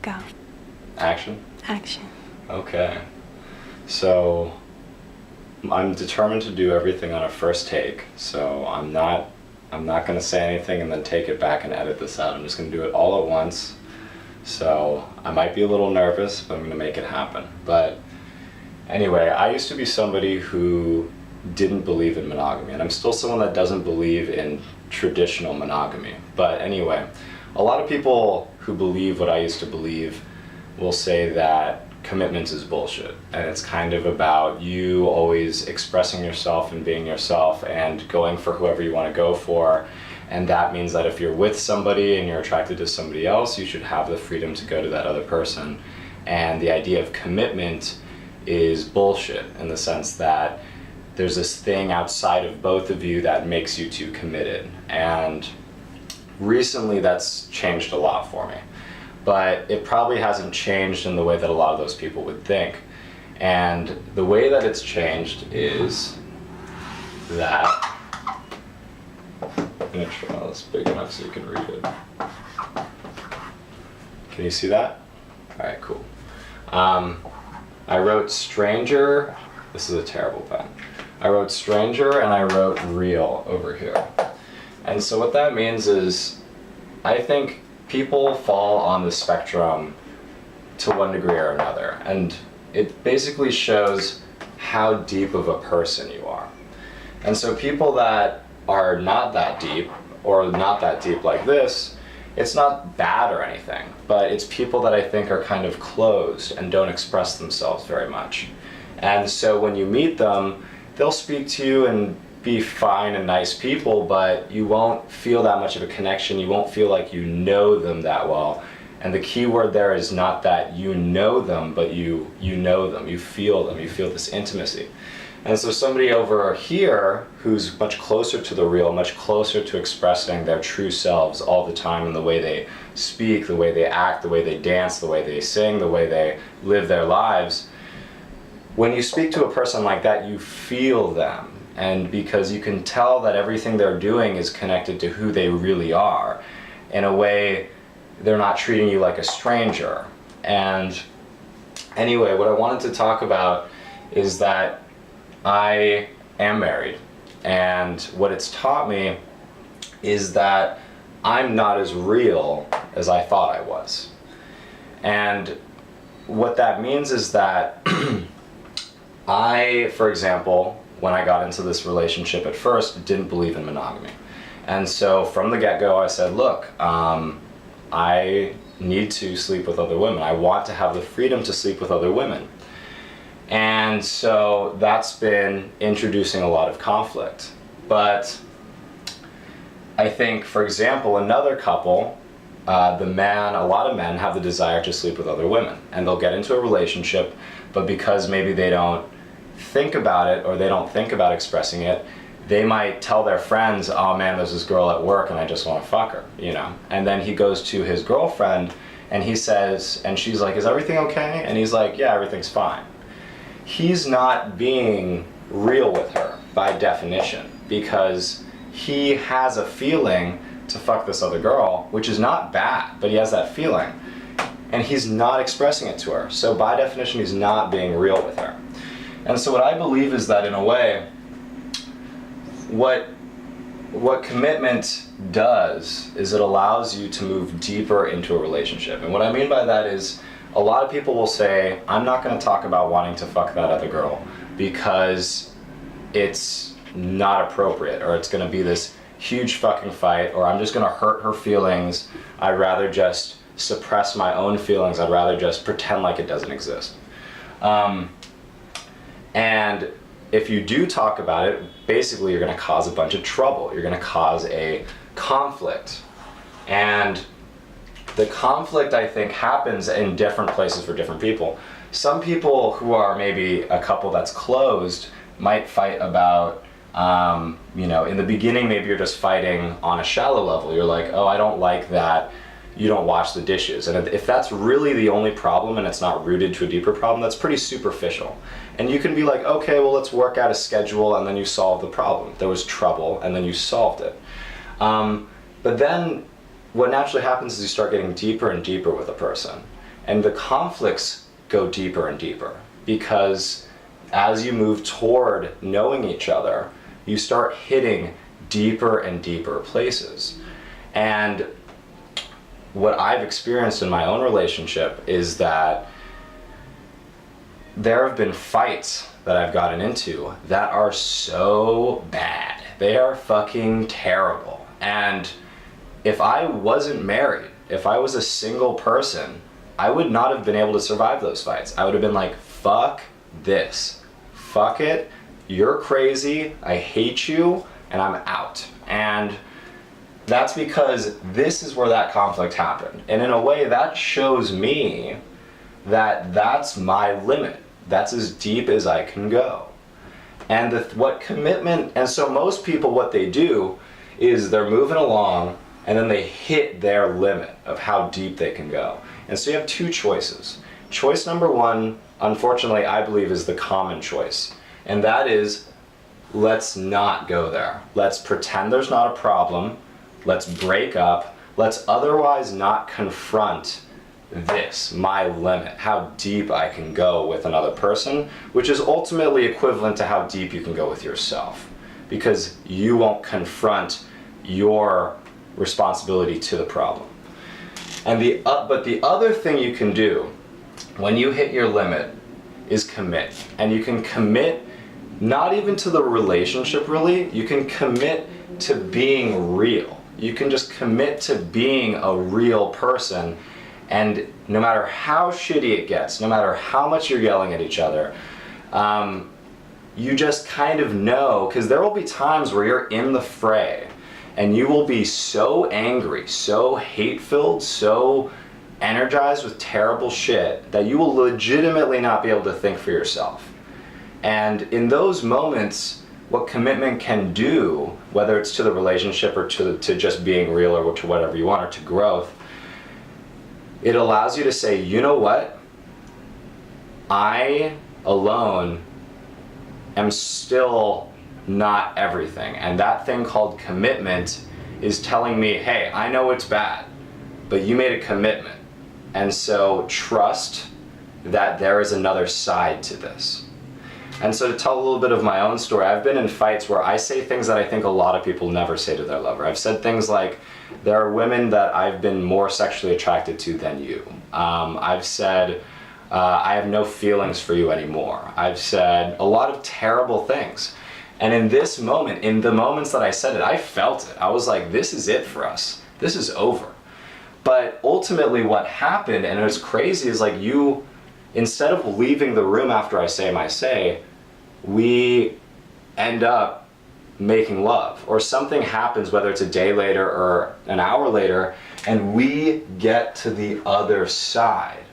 Go. Action? Action. Okay. So I'm determined to do everything on a first take. So I'm not going to say anything and then take it back and edit this out. I'm just going to do it all at once. So I might be a little nervous, but I'm going to make it happen. But anyway, I used to be somebody who didn't believe in monogamy, and I'm still someone that doesn't believe in traditional monogamy. But anyway, a lot of people who believe what I used to believe will say that commitment is bullshit, and it's kind of about you always expressing yourself and being yourself and going for whoever you want to go for, and that means that if you're with somebody and you're attracted to somebody else, you should have the freedom to go to that other person. And the idea of commitment is bullshit in the sense that there's this thing outside of both of you that makes you two committed. And recently that's changed a lot for me, but it probably hasn't changed in the way that a lot of those people would think. And the way that it's changed is that, I'm gonna try this big enough so you can read it. Can you see that? All right, cool. I wrote stranger, this is a terrible pen. I wrote stranger and I wrote real over here. And so what that means is, I think people fall on the spectrum to one degree or another, and it basically shows how deep of a person you are. And so people that are not that deep, or not that deep like this, it's not bad or anything, but it's people that I think are kind of closed and don't express themselves very much. And so when you meet them, they'll speak to you and be fine and nice people, but you won't feel that much of a connection. You won't feel like you know them that well. And the key word there is not that you know them, but you know them, you feel this intimacy. And so somebody over here who's much closer to the real, much closer to expressing their true selves all the time in the way they speak, the way they act, the way they dance, the way they sing, the way they live their lives, when you speak to a person like that, you feel them. And because you can tell that everything they're doing is connected to who they really are. In a way, they're not treating you like a stranger. And anyway, what I wanted to talk about is that I am married. And what it's taught me is that I'm not as real as I thought I was. And what that means is that I, for example, when I got into this relationship at first, didn't believe in monogamy. And so from the get-go, I said, look, I need to sleep with other women. I want to have the freedom to sleep with other women. And so that's been introducing a lot of conflict. But I think, for example, another couple, a lot of men have the desire to sleep with other women, and they'll get into a relationship, but because maybe they don't think about it, or they don't think about expressing it, they might tell their friends, oh man, there's this girl at work and I just want to fuck her, you know? And then he goes to his girlfriend and he says, and she's like, is everything okay? And he's like, yeah, everything's fine. He's not being real with her by definition, because he has a feeling to fuck this other girl, which is not bad, but he has that feeling and he's not expressing it to her. So by definition, he's not being real with her. And so what I believe is that in a way, what commitment does is it allows you to move deeper into a relationship. And what I mean by that is, a lot of people will say, I'm not going to talk about wanting to fuck that other girl because it's not appropriate, or it's going to be this huge fucking fight, or I'm just going to hurt her feelings. I'd rather just suppress my own feelings. I'd rather just pretend like it doesn't exist. And if you do talk about it, basically you're going to cause a bunch of trouble. You're going to cause a conflict. And the conflict, I think, happens in different places for different people. Some people who are maybe a couple that's closed might fight about, in the beginning, maybe you're just fighting on a shallow level. You're like, oh, I don't like that you don't wash the dishes. And if that's really the only problem and it's not rooted to a deeper problem, that's pretty superficial. And you can be like, okay, well, let's work out a schedule, and then you solve the problem. There was trouble, and then you solved it. But then what naturally happens is you start getting deeper and deeper with a person. And the conflicts go deeper and deeper because as you move toward knowing each other, you start hitting deeper and deeper places. And what I've experienced in my own relationship is that there have been fights that I've gotten into that are so bad. They are fucking terrible. And if I wasn't married, if I was a single person, I would not have been able to survive those fights. I would have been like, fuck this. Fuck it. You're crazy. I hate you. And I'm out. And that's because this is where that conflict happened. And in a way, that shows me that that's my limit. That's as deep as I can go. And what commitment, and so most people, what they do is they're moving along and then they hit their limit of how deep they can go. And so you have two choices. Choice number one, unfortunately, I believe is the common choice. And that is, let's not go there. Let's pretend there's not a problem. Let's break up. Let's otherwise not confront this, my limit, how deep I can go with another person, which is ultimately equivalent to how deep you can go with yourself, because you won't confront your responsibility to the problem. And but the other thing you can do when you hit your limit is commit. And you can commit not even to the relationship really, you can commit to being real. You can just commit to being a real person. And no matter how shitty it gets, no matter how much you're yelling at each other, you just kind of know, because there will be times where you're in the fray and you will be so angry, so hate-filled, so energized with terrible shit that you will legitimately not be able to think for yourself. And in those moments, what commitment can do, whether it's to the relationship or to just being real or to whatever you want, or to growth, it allows you to say, you know what? I alone am still not everything. And that thing called commitment is telling me, hey, I know it's bad, but you made a commitment. And so trust that there is another side to this. And so to tell a little bit of my own story, I've been in fights where I say things that I think a lot of people never say to their lover. I've said things like, there are women that I've been more sexually attracted to than you. I've said, I have no feelings for you anymore. I've said a lot of terrible things. And in this moment, in the moments that I said it, I felt it. I was like, this is it for us. This is over. But ultimately what happened, and it was crazy, is like instead of leaving the room after I say my say, we end up making love, or something happens, whether it's a day later or an hour later, and we get to the other side.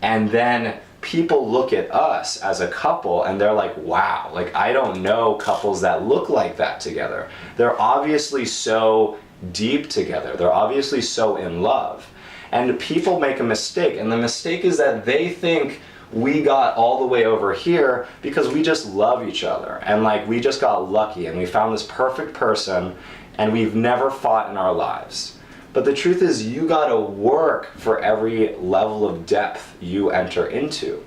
And then people look at us as a couple and they're like, wow, like I don't know couples that look like that together. They're obviously so deep together. They're obviously so in love. And people make a mistake, and the mistake is that they think we got all the way over here because we just love each other, and like we just got lucky and we found this perfect person and we've never fought in our lives. But the truth is, you gotta work for every level of depth you enter into,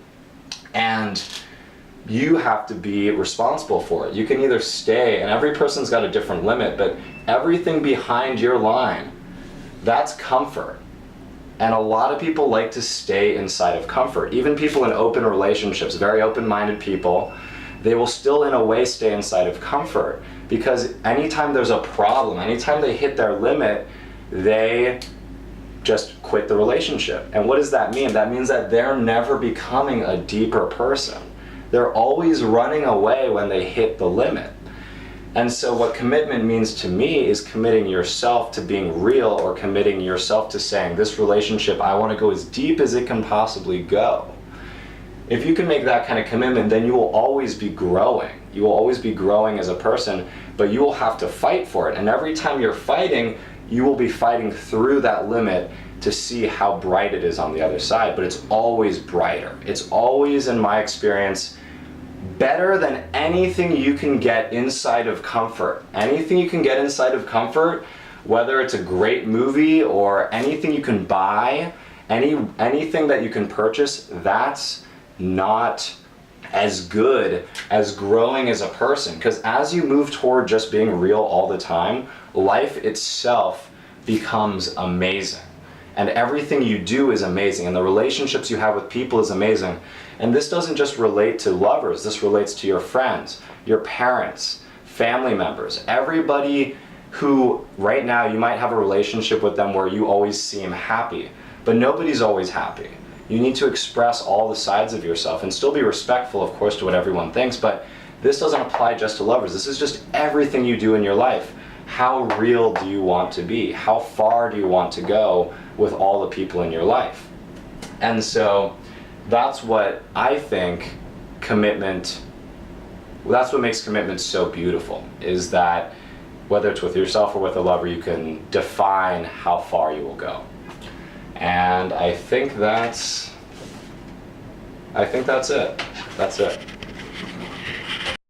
and you have to be responsible for it. You can either stay, and every person's got a different limit, but everything behind your line, that's comfort. And a lot of people like to stay inside of comfort. Even people in open relationships, very open-minded people, they will still in a way stay inside of comfort, because anytime there's a problem, anytime they hit their limit, they just quit the relationship. And what does that mean? That means that they're never becoming a deeper person. They're always running away when they hit the limit. And so what commitment means to me is committing yourself to being real, or committing yourself to saying, this relationship, I want to go as deep as it can possibly go. If you can make that kind of commitment, then you will always be growing. You will always be growing as a person, but you will have to fight for it. And every time you're fighting, you will be fighting through that limit to see how bright it is on the other side. But it's always brighter. It's always, in my experience, better than anything you can get inside of comfort. Anything you can get inside of comfort, whether it's a great movie or anything you can buy, anything that you can purchase, that's not as good as growing as a person. Because as you move toward just being real all the time, life itself becomes amazing. And everything you do is amazing, and the relationships you have with people is amazing. And this doesn't just relate to lovers, this relates to your friends, your parents, family members, everybody who right now you might have a relationship with them where you always seem happy, but nobody's always happy. You need to express all the sides of yourself and still be respectful, of course, to what everyone thinks, but this doesn't apply just to lovers. This is just everything you do in your life. How real do you want to be? How far do you want to go with all the people in your life? And so that's what I think that's what makes commitment so beautiful, is that whether it's with yourself or with a lover, you can define how far you will go. And I think that's it. That's it.